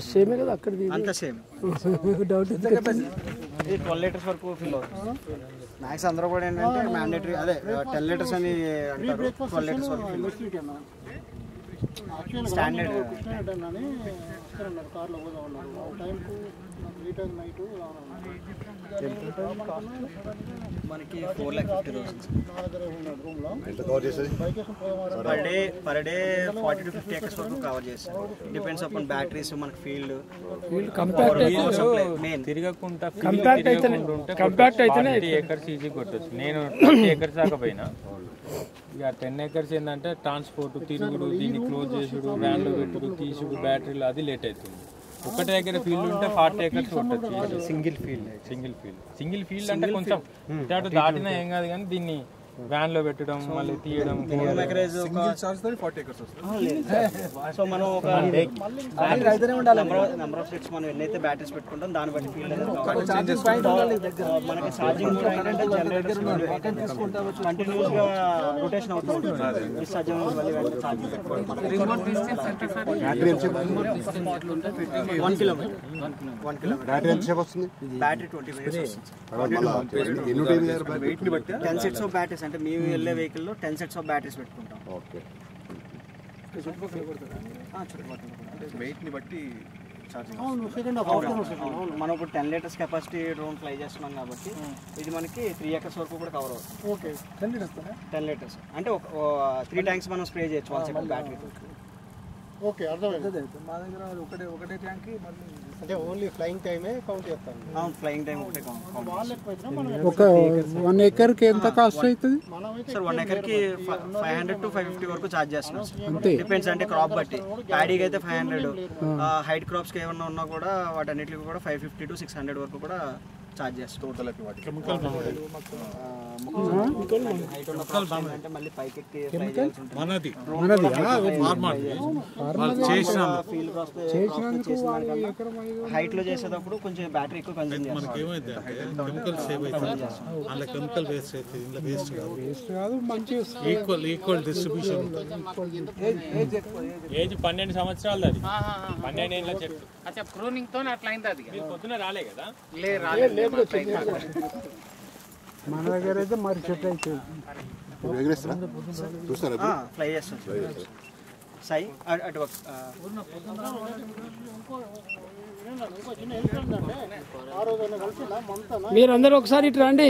సేమే కదా అక్కడిది అంత సేమ్ డౌట్ ఇది 12 లీటర్స్ వరకు ఫిల్ అవుతుంది మ్యాక్స్ అందరూ కూడా ఏంటంటే మ్యాండేటరీ అదే 10 లీటర్స్ అని అంటారు 12 లీటర్స్ వరకు స్టాండర్డ్ కార్లో పోదా ఉన్నారు టైంకు లీటర్ నైట్ మనకి 4,50,000 పర్ డే 40 to 50 acres వరకు కవర్ చేస్తాం డిపెండ్స్ అపాన్ బ్యాటరీస్ మనకి ఫీల్డ్ తిరగకుండా కంపాక్ట్ అయితేనే ఏకర్స్ ఈజీ కొట్టచ్చు నేను 30 acres దాకా పోయినా ఇక 10 acres ఏంటంటే ట్రాన్స్పోర్ట్ తిరుగుడు దీన్ని క్లోజ్ చేసుడు వ్యాన్లో పెట్టుడు తీసుడు బ్యాటరీలు అది లేట్ అవుతుంది ఒకటి దగ్గర ఫీల్డ్ ఉంటే 40 acres కొట్టచ్చు సింగిల్ ఫీల్డ్ అంటే కొంచెం ఇటు దాటినా ఏం కాదు కానీ దీన్ని వ్యాన్ లో పెట్టడం మళ్ళీ తీయడం సో మనం ఒక నెంబర్ ఆఫ్ సెట్స్ మనం ఎన్నైతే బ్యాటరీస్ పెట్టుకుంటాం దాన్ని బట్టి ఫీల్డ్ మనకి ఛార్జింగ్ కూడా ఏంటంటే జనరేటర్ కంటిన్యూస్ గా రొటేషన్ అవుతుంది డిశ్చార్జింగ్ మళ్ళీ ఛార్జింగ్ పెట్టుకోవాలి 1 kilometer battery 20 minutes 10 sets of batteries అంటే మేము వెళ్ళే వెహికల్ లో 10 sets of batteries పెట్టుకుంటాం ఓకే వెయిట్ ని బట్టి ఛార్జింగ్ మనం ఇప్పుడు 10 లీటర్స్ కెపాసిటీ డ్రోన్ ఫ్లై చేస్తున్నాం కాబట్టి ఇది మనకి 3 acres వరకు కూడా కవర్ అవుతుంది ఓకే 10 లీటర్స్ అంటే 3 tanks మనం స్ప్రే చేయొచ్చు 1 second బ్యాటరీ ఓకే అర్థమైంది మా దగ్గర ఒకటే ట్యాంక్ మళ్ళీ అంటే ఓన్లీ ఫ్లయింగ్ టైమే కౌంట్ చేస్తాను అవును ఫ్లయింగ్ టైం ఒకటే కౌంట్ ఒక 1 acre కి ఎంత కాస్ట్ అవుతుంది సార్ 1 acre కి 500 to 550 వరకు ఛార్జ్ చేస్తున్నాం డిపెండ్స్ అంటే క్రాప్ బట్టి ప్యాడీకి అయితే 500 హైట్ క్రాప్స్ కి ఏమన్నా ఉన్నా కూడా వాటన్నిటికి కూడా 550 to 600 వరకు కూడా ఛార్జ్ చేస్తాం టోటల్కి వాటి అంటే మళ్ళీ పైకి ఎక్కి ఫ్లై చేయాల్సి ఉంటుంది మనది ఫీల్డ్ క్రాస్ హైట్ లో చేసేటప్పుడు కొంచెం బ్యాటరీ ఎక్కువ కన్జ్యూమ్ చేస్తాం కెమికల్ సేవ్ అవుతుంది అలా కెమికల్ వేస్ట్ అవుతుంది ఇంట్లో వేస్ట్ కాదు మంచి ఈక్వల్ డిస్ట్రిబ్యూషన్ ఏజ్ 12 సంవత్సరాలు అది 12 ఏళ్ళ చెట్టు అచ్చా ప్రూనింగ్ తో అట్లా అయింది అది మీరు పొద్దున రాలే కదా మన దగ్గర అయితే మరి చెట్టు అయితే ఫ్లై చేస్తాం సై అటు మీరందరూ ఒకసారి ఇటు రండి.